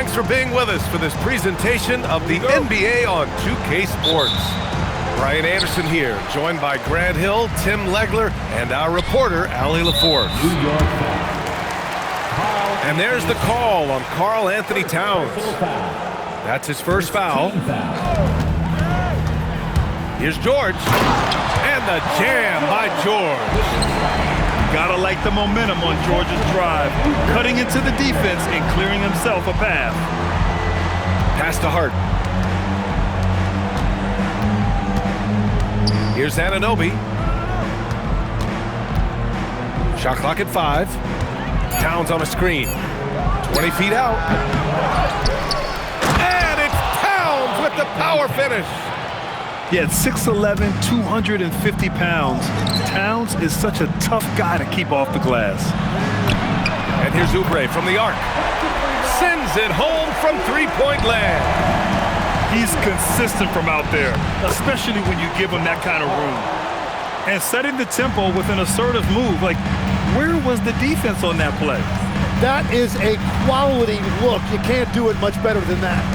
Thanks for being with us for this presentation of the NBA on 2K Sports. Brian Anderson here, joined by Grant Hill, Tim Legler, and our reporter, Allie LaForce. And there's the call on Karl Anthony Towns. That's his first foul. Here's George, and the jam by George. Gotta like the momentum on George's drive, cutting into the defense and clearing himself a path. Pass to Hart. Here's Anunoby. Shot clock at 5. Towns on a screen. 20 feet out. And it's Towns with the power finish. Yeah, at 6'11", 250 pounds, Towns is such a tough guy to keep off the glass. And here's Oubre from the arc. Sends it home from three-point land. He's consistent from out there, especially when you give him that kind of room. And setting the tempo with an assertive move. Like, where was the defense on that play? That is a quality look. You can't do it much better than that.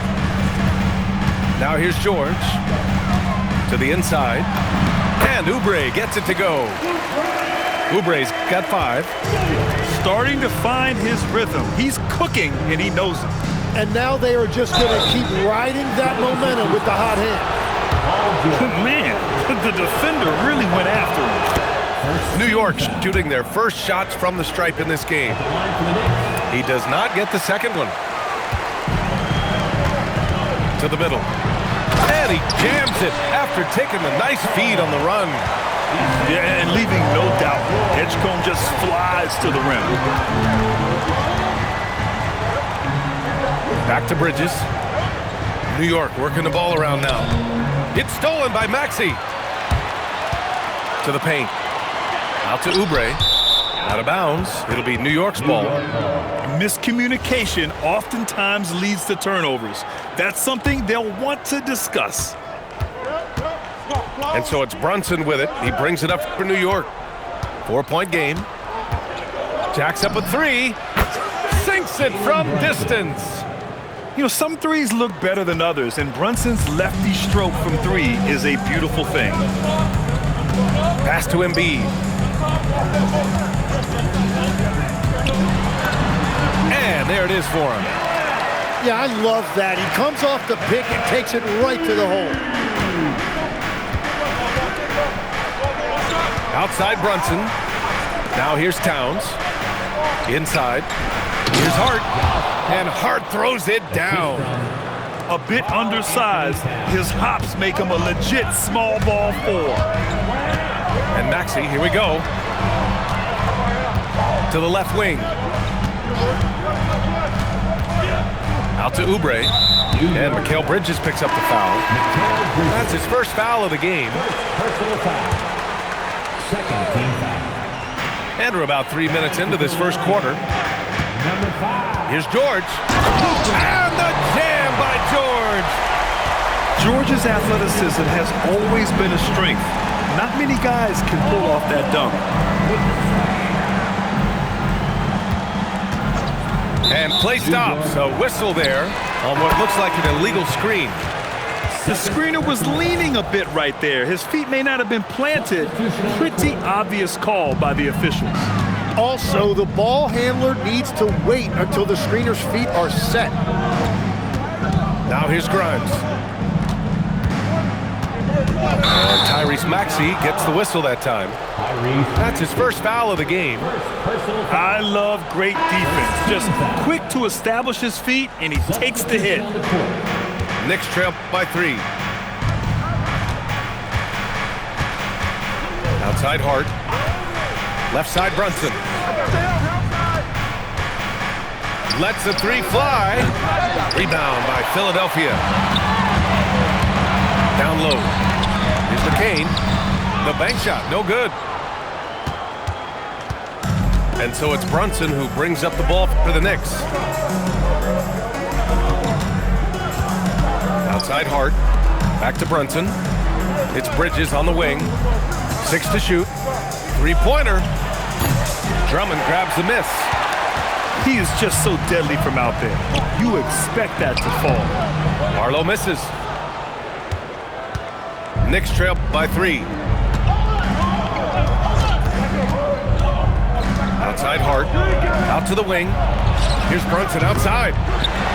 Now here's George. To the inside, and Oubre gets it to go. Oubre's got 5. Starting to find his rhythm. He's cooking, and he knows it. And now they are just going to keep riding that momentum with the hot hand. Man, the defender really went after him. New York shooting their first shots from the stripe in this game. He does not get the second one. To the middle. And he jams it after taking a nice feed on the run. Yeah, and leaving no doubt. Edgecombe just flies to the rim. Back to Bridges. New York working the ball around now. It's stolen by Maxey. To the paint. Out to Oubre. Out of bounds. It'll be New York's ball. Miscommunication oftentimes leads to turnovers. That's something they'll want to discuss. And so it's Brunson with it. He brings it up for New York. 4-point game. Jacks up a 3. Sinks it from distance. You know, some threes look better than others, and Brunson's lefty stroke from 3 is a beautiful thing. Pass to Embiid. And there it is for him. Yeah, I love that. He comes off the pick and takes it right to the hole. Outside Brunson. Now here's Towns. Inside. Here's Hart. And Hart throws it down. A bit undersized. His hops make him a legit small ball 4. And Maxey, here we go. To the left wing. Out to Oubre. And Mikal Bridges picks up the foul. That's his first foul of the game. And we're about 3 minutes into this first quarter. Here's George. And the jam by George. George's athleticism has always been a strength. Not many guys can pull off that dunk. And play stops. A whistle there on what looks like an illegal screen. The screener was leaning a bit right there. His feet may not have been planted. Pretty obvious call by the officials. Also, the ball handler needs to wait until the screener's feet are set. Now here's Grimes. And Tyrese Maxey gets the whistle that time. That's his first foul of the game. I love great defense. Just quick to establish his feet, and he takes the hit. Knicks trail by 3. Outside Hart. Left side Brunson. Lets the 3 fly. Rebound by Philadelphia. Down low. Here's McCain. The bank shot, no good. And so it's Brunson who brings up the ball for the Knicks. Outside Hart. Back to Brunson. It's Bridges on the wing. 6 to shoot. Three-pointer. Drummond grabs the miss. He is just so deadly from out there. You expect that to fall. Barlow misses. Knicks trail by 3. Outside Hart. Out to the wing. Here's Brunson outside.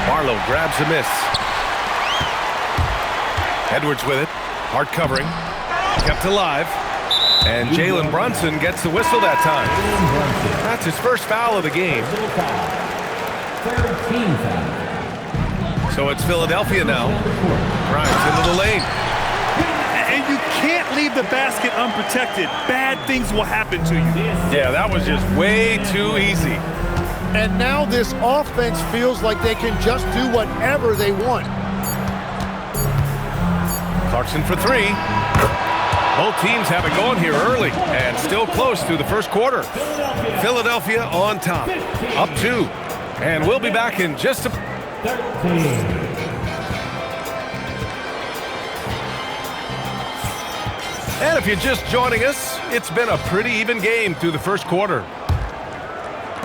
Barlow grabs a miss. Edwards with it. Hart covering. Kept alive. And Jalen Brunson gets the whistle that time. That's his first foul of the game. So it's Philadelphia now. Grimes into the lane. And you can't leave the basket unprotected. Bad things will happen to you. Yeah, that was just way too easy. And now this offense feels like they can just do whatever they want. Clarkson for 3. Both teams have it going here early and still close through the first quarter. Philadelphia on top, up 2. And we'll be back in just a... And if you're just joining us, it's been a pretty even game through the first quarter.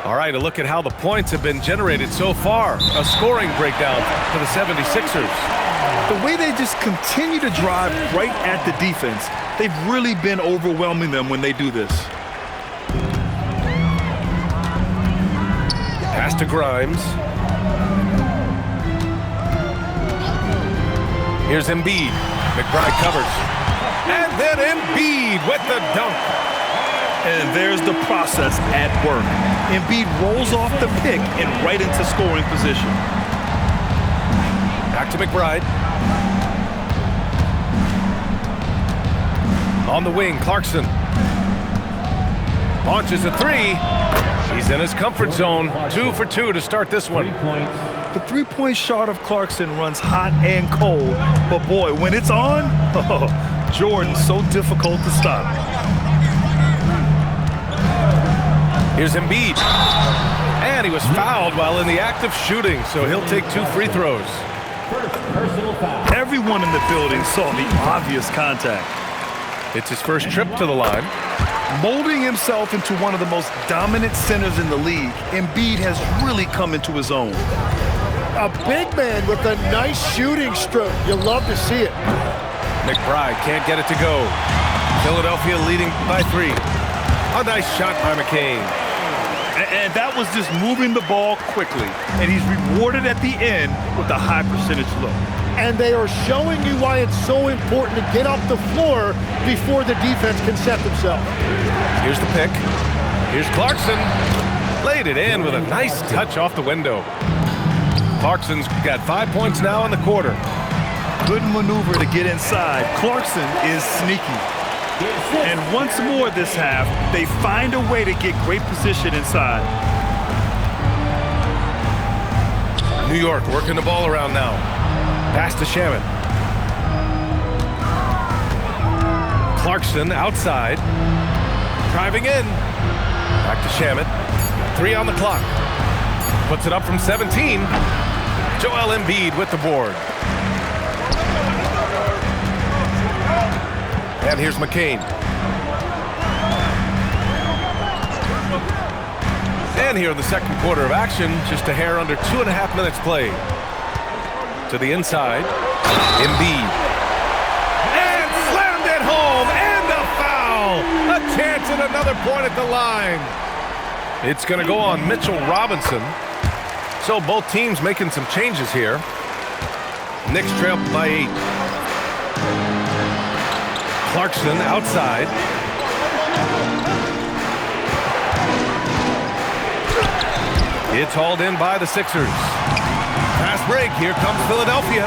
All right, a look at how the points have been generated so far. A scoring breakdown for the 76ers. The way they just continue to drive right at the defense, they've really been overwhelming them when they do this. Pass to Grimes. Here's Embiid. McBride covers. And then Embiid with the dunk. And there's the process at work. Embiid rolls off the pick and right into scoring position. Back to McBride. On the wing, Clarkson. Launches a 3. He's in his comfort zone. 2 for 2 to start this one. The three-point shot of Clarkson runs hot and cold. But boy, when it's on, Jordan's so difficult to stop. Here's Embiid. And he was fouled while in the act of shooting, so he'll take 2 free throws. Everyone in the building saw the obvious contact. It's his first trip to the line. Molding himself into one of the most dominant centers in the league, Embiid has really come into his own. A big man with a nice shooting stroke. You love to see it. McBride can't get it to go. Philadelphia leading by 3. A nice shot by McCain. And that was just moving the ball quickly. And he's rewarded at the end with a high percentage look. And they are showing you why it's so important to get off the floor before the defense can set themselves. Here's the pick. Here's Clarkson. Laid it in with a nice touch off the window. Clarkson's got 5 points now in the quarter. Good maneuver to get inside. Clarkson is sneaky. And once more this half, they find a way to get great position inside. New York working the ball around now. Pass to Shaman. Clarkson outside. Driving in. Back to Shaman. 3 on the clock. Puts it up from 17. Joel Embiid with the board. And here's McCain. And here in the second quarter of action, just a hair under 2.5 minutes played. To the inside, Embiid. And slammed it home, and a foul! A chance at another point at the line. It's going to go on Mitchell Robinson. So both teams making some changes here. Knicks trail by 8. Clarkson outside. It's hauled in by the Sixers. Fast break. Here comes Philadelphia.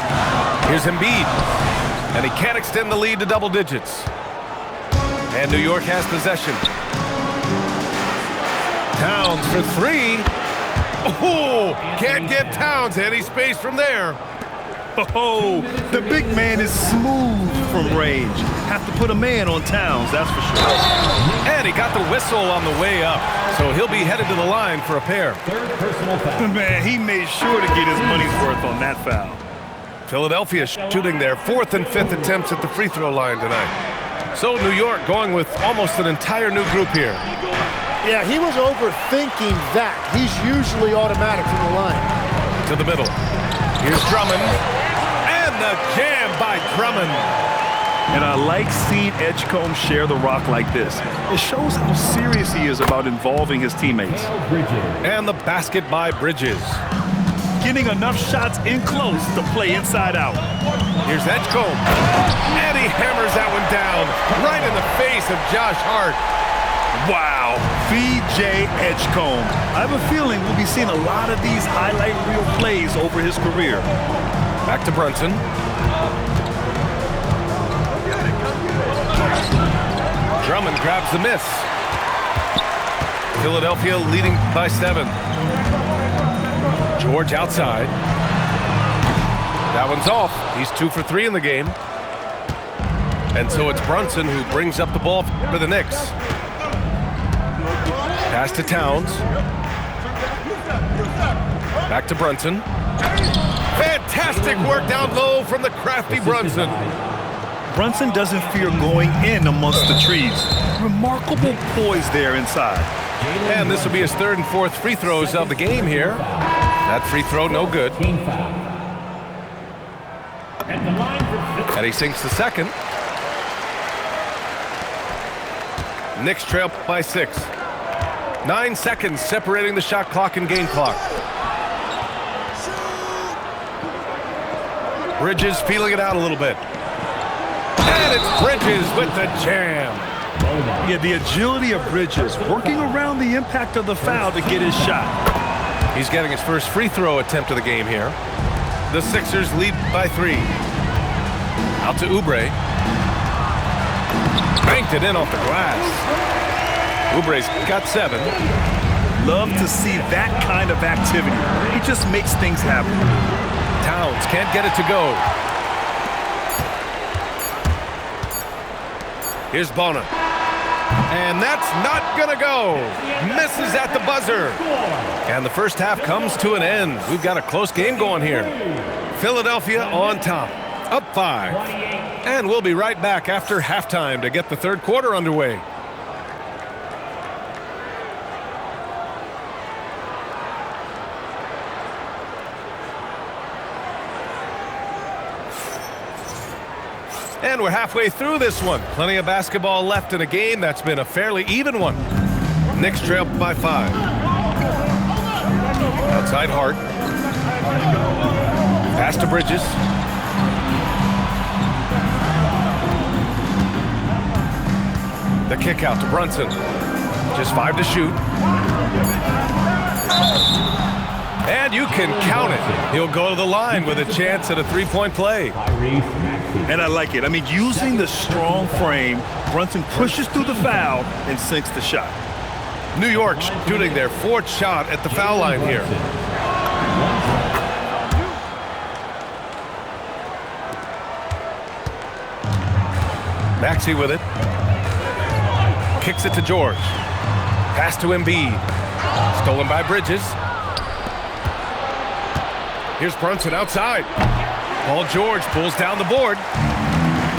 Here's Embiid. And he can't extend the lead to double digits. And New York has possession. Towns for 3. Oh, can't get Towns any space from there. Oh, the big man is smooth from range. Have to put a man on Towns, that's for sure. And he got the whistle on the way up, so he'll be headed to the line for a pair. Man, he made sure to get his money's worth on that foul. Philadelphia shooting their 4th and 5th attempts at the free throw line tonight. So New York going with almost an entire new group here. Yeah, he was overthinking that. He's usually automatic from the line. To the middle. Here's Drummond. And the jam by Drummond. And I like seeing Edgecombe share the rock like this. It shows how serious he is about involving his teammates. And the basket by Bridges. Getting enough shots in close to play inside out. Here's Edgecombe. And he hammers that one down right in the face of Josh Hart. Wow, VJ Edgecombe. I have a feeling we'll be seeing a lot of these highlight reel plays over his career. Back to Brunson. Drummond grabs the miss. Philadelphia leading by 7. George outside. That one's off. He's 2 for 3 in the game. And so it's Brunson who brings up the ball for the Knicks. Pass to Towns. Back to Brunson. Fantastic work down low from the crafty Brunson. Brunson doesn't fear going in amongst the trees. Remarkable poise there inside. And this will be his 3rd and 4th free throws of the game here. That free throw, no good. And he sinks the second. Knicks trail by 6. 9 seconds separating the shot clock and game clock. Bridges feeling it out a little bit. And it's Bridges with the jam. Yeah, the agility of Bridges, working around the impact of the foul to get his shot. He's getting his first free throw attempt of the game here. The Sixers lead by 3. Out to Oubre. Banked it in off the glass. Oubre's got 7. Love to see that kind of activity. He just makes things happen. Towns can't get it to go. Here's Bona. And that's not gonna go. Misses at the buzzer. And the first half comes to an end. We've got a close game going here. Philadelphia on top, up 5. And we'll be right back after halftime to get the third quarter underway. And we're halfway through this one. Plenty of basketball left in a game that's been a fairly even one. Knicks trail by 5. Outside Hart. Pass to Bridges. The kick out to Brunson. Just 5 to shoot. And you can count it. He'll go to the line with a chance at a 3-point play. And I like it. I mean, using the strong frame, Brunson pushes through the foul and sinks the shot. New York shooting their 4th shot at the foul line here. Maxey with it. Kicks it to George. Pass to Embiid. Stolen by Bridges. Here's Brunson outside. Paul George pulls down the board.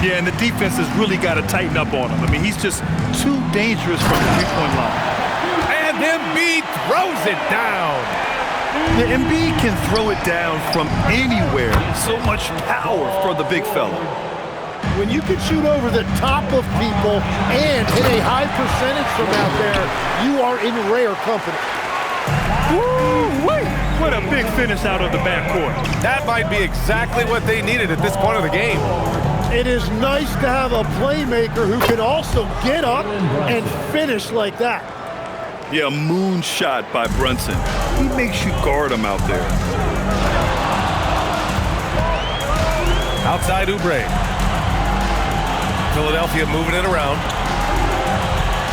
Yeah, and the defense has really got to tighten up on him. I mean, he's just too dangerous from the three-point line. And Embiid throws it down. Yeah, Embiid can throw it down from anywhere. So much power for the big fella. When you can shoot over the top of people and hit a high percentage from out there, you are in rare company. Woo-wee! What a big finish out of the backcourt. That might be exactly what they needed at this point of the game. It is nice to have a playmaker who can also get up and finish like that. Yeah, moon shot by Brunson. He makes you guard him out there. Outside Oubre. Philadelphia moving it around.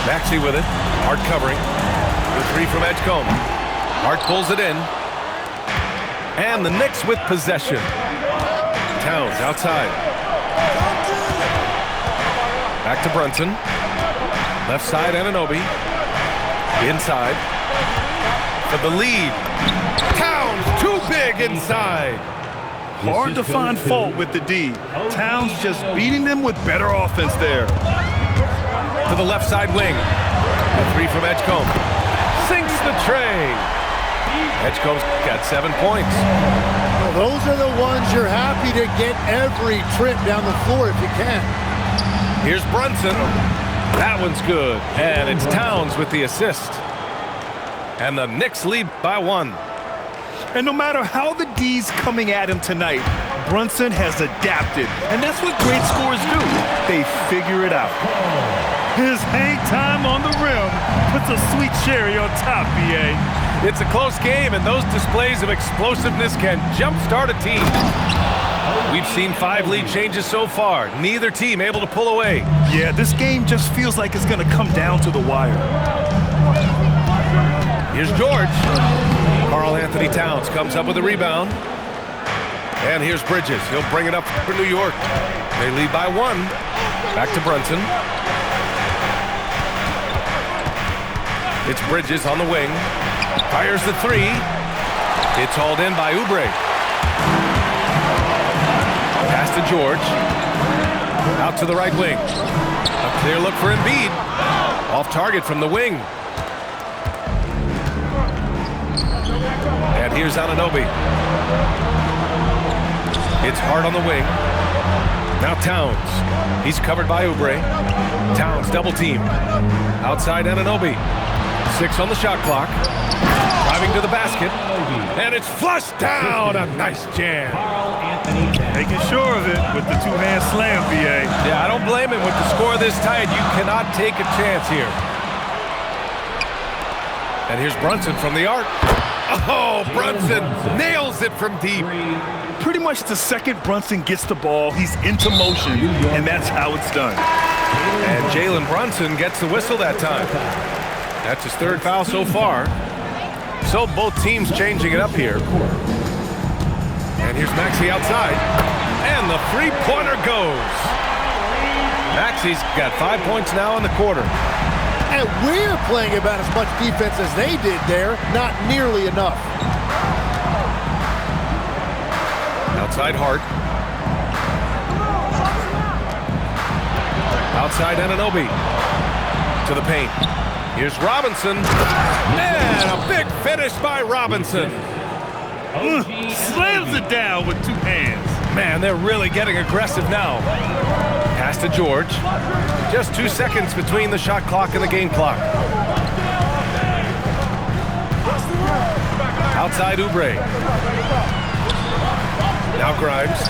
Maxey with it. Hart covering. The 3 from Edgecombe. Hart pulls it in. And the Knicks with possession. Towns outside. Back to Brunson. Left side, Anunoby. Inside. For the lead. Towns too big inside. Hard to find fault with the D. Towns just beating them with better offense there. To the left side wing. A three from Edgecombe. Sinks the tray. Edgecombe's got 7 points. Well, those are the ones you're happy to get every trip down the floor if you can. Here's Brunson. That one's good. And it's Towns with the assist. And the Knicks lead by 1. And no matter how the D's coming at him tonight, Brunson has adapted. And that's what great scorers do. They figure it out. His hang time on the rim puts a sweet cherry on top, B.A. It's a close game, and those displays of explosiveness can jumpstart a team. We've seen 5 lead changes so far. Neither team able to pull away. Yeah, this game just feels like it's going to come down to the wire. Here's George. Karl Anthony Towns comes up with a rebound. And here's Bridges. He'll bring it up for New York. They lead by 1. Back to Brunson. It's Bridges on the wing. Fires the 3. It's hauled in by Oubre. Pass to George. Out to the right wing. A clear look for Embiid. Off target from the wing. And here's Anunoby. It's hard on the wing. Now Towns. He's covered by Oubre. Towns double team. Outside Anunoby. 6 on the shot clock. Driving to the basket. And it's flushed down. A nice jam. Making sure of it with the two-hand slam, B.A. Yeah, I don't blame him with the score this tight. You cannot take a chance here. And here's Brunson from the arc. Oh, Brunson nails it from deep. Pretty much the second Brunson gets the ball, he's into motion, and that's how it's done. And Jalen Brunson gets the whistle that time. That's his 3rd foul so far. So both teams changing it up here. And here's Maxey outside. And the three-pointer goes. Maxey's got 5 points now in the quarter. And we're playing about as much defense as they did there. Not nearly enough. Outside Hart. Outside Anunoby. To the paint. Here's Robinson. And a big finish by Robinson. Slams it down with 2 hands. Man, they're really getting aggressive now. Pass to George. Just 2 seconds between the shot clock and the game clock. Outside Oubre. Now Grimes.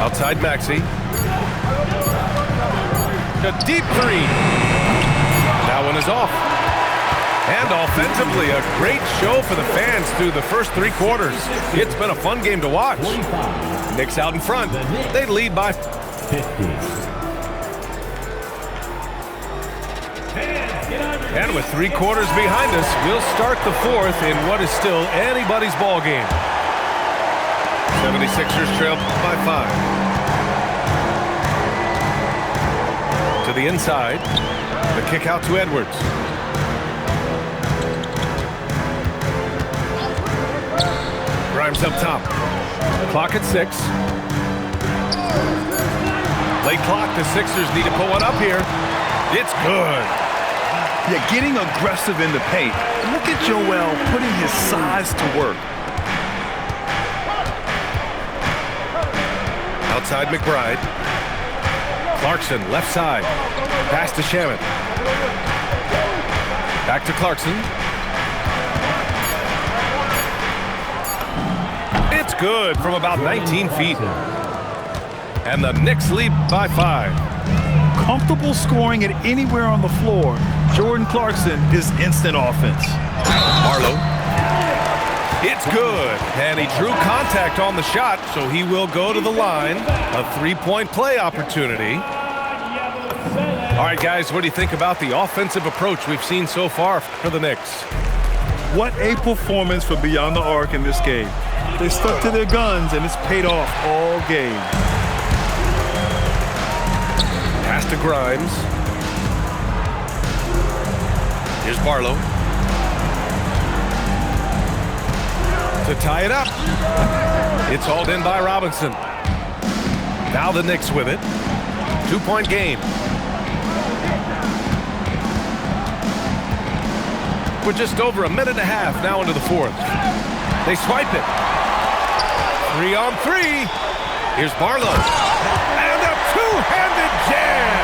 Outside Maxey. A deep 3. That one is off. And offensively, a great show for the fans through the first 3 quarters. It's been a fun game to watch. Knicks out in front. They lead by 50. And with 3 quarters behind us, we'll start the 4th in what is still anybody's ball game. 76ers trail by 5. To the inside. The kick out to Edwards. Grimes up top. Clock at 6. Late clock. The Sixers need to put one up here. It's good. Yeah, getting aggressive in the paint. Look at Joel putting his size to work. Outside McBride. Clarkson, left side. Pass to Shaman. Back to Clarkson. It's good from about 19 feet. And the Knicks lead by 5. Comfortable scoring it anywhere on the floor. Jordan Clarkson is instant offense. Barlow. It's good. And he drew contact on the shot, so he will go to the line. A 3-point play opportunity. All right, guys, what do you think about the offensive approach we've seen so far for the Knicks? What a performance for Beyond the Arc in this game. They stuck to their guns, and it's paid off all game. Pass to Grimes. Here's Barlow. To tie it up. It's hauled in by Robinson. Now the Knicks with it. 2-point game. We're just over a minute and a half now into the fourth. They swipe it. 3 on 3. Here's Barlow. And a two-handed jam.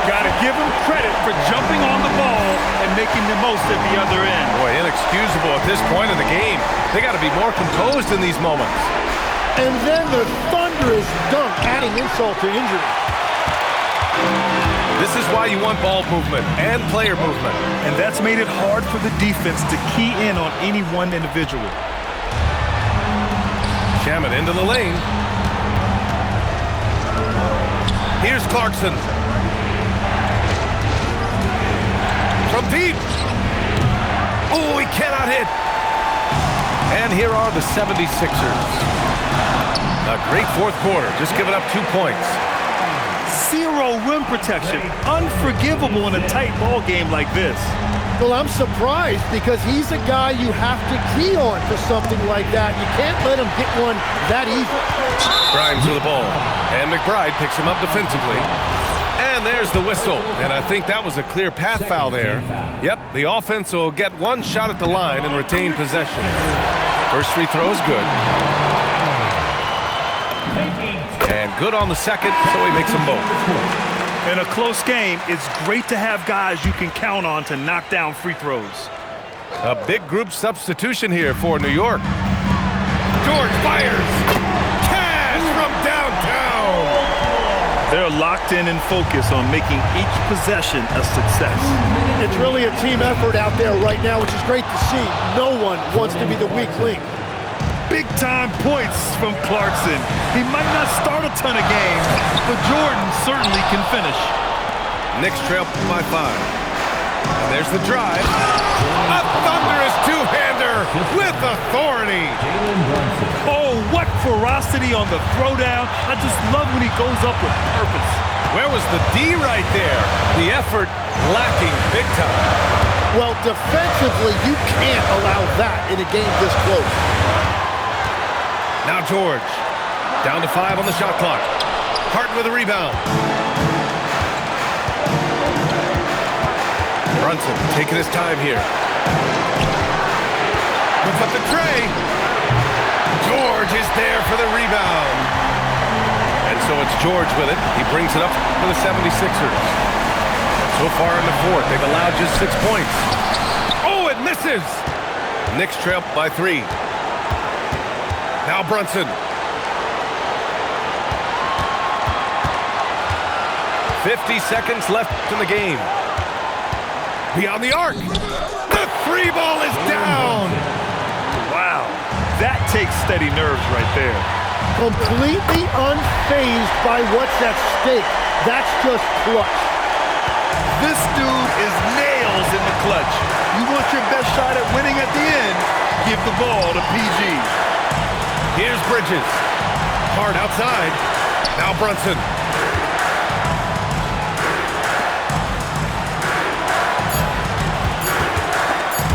Got to give him credit for jumping on the ball and making the most at the other end. Boy, inexcusable at this point in the game. They got to be more composed in these moments. And then the thunderous dunk, adding insult to injury. This is why you want ball movement and player movement. And that's made it hard for the defense to key in on any one individual. Jam it into the lane. Here's Clarkson. From deep. Oh, he cannot hit. And here are the 76ers. A great fourth quarter, just giving up 2 points. Zero rim protection. Unforgivable in a tight ball game like this. Well, I'm surprised because he's a guy you have to key on for something like that. You can't let him get one that easy. Grimes with the ball. And McBride picks him up defensively. And there's the whistle. And I think that was a clear path foul there. Yep, the offense will get one shot at the line and retain possession. First free throw is good. And good on the second, so he makes them both. In a close game, it's great to have guys you can count on to knock down free throws. A big group substitution here for New York. George fires. Cash from downtown. They're locked in and focused on making each possession a success. It's really a team effort out there right now, which is great to see. No one wants to be the weak link. Big-time points from Clarkson. He might not start a ton of games, but Jordan certainly can finish. Knicks trail by 5. And there's the drive. A thunderous two-hander with authority. Oh, what ferocity on the throwdown. I just love when he goes up with purpose. Where was the D right there? The effort lacking big time. Well, defensively, you can't allow that in a game this close. Now George. Down to 5 on the shot clock. Hart with a rebound. Brunson taking his time here. Puts up the tray. George is there for the rebound. And so it's George with it. He brings it up for the 76ers. So far in the fourth, they've allowed just 6 points. Oh, it misses! Knicks trail by 3. Now Brunson. 50 seconds left in the game. Beyond the arc. The 3 ball is down. Wow, that takes steady nerves right there. Completely unfazed by what's at stake. That's just clutch. This dude is nails in the clutch. You want your best shot at winning at the end, give the ball to PG. Here's Bridges. Hard outside. Now Brunson.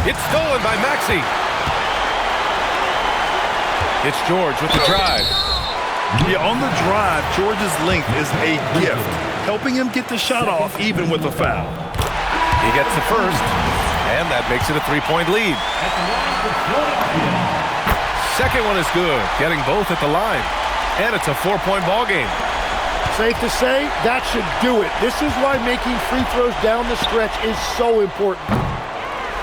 It's stolen by Maxey. It's George with the drive. Yeah, on the drive, George's length is a gift, helping him get the shot off even with a foul. He gets the first, and that makes it a 3-point lead. Second one is good, getting both at the line. And it's a 4-point ball game. Safe to say, that should do it. This is why making free throws down the stretch is so important.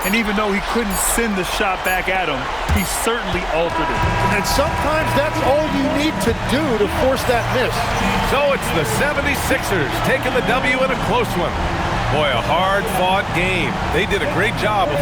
And even though he couldn't send the shot back at him, he certainly altered it. And sometimes that's all you need to do to force that miss. So it's the 76ers taking the W in a close one. Boy, a hard-fought game. They did a great job of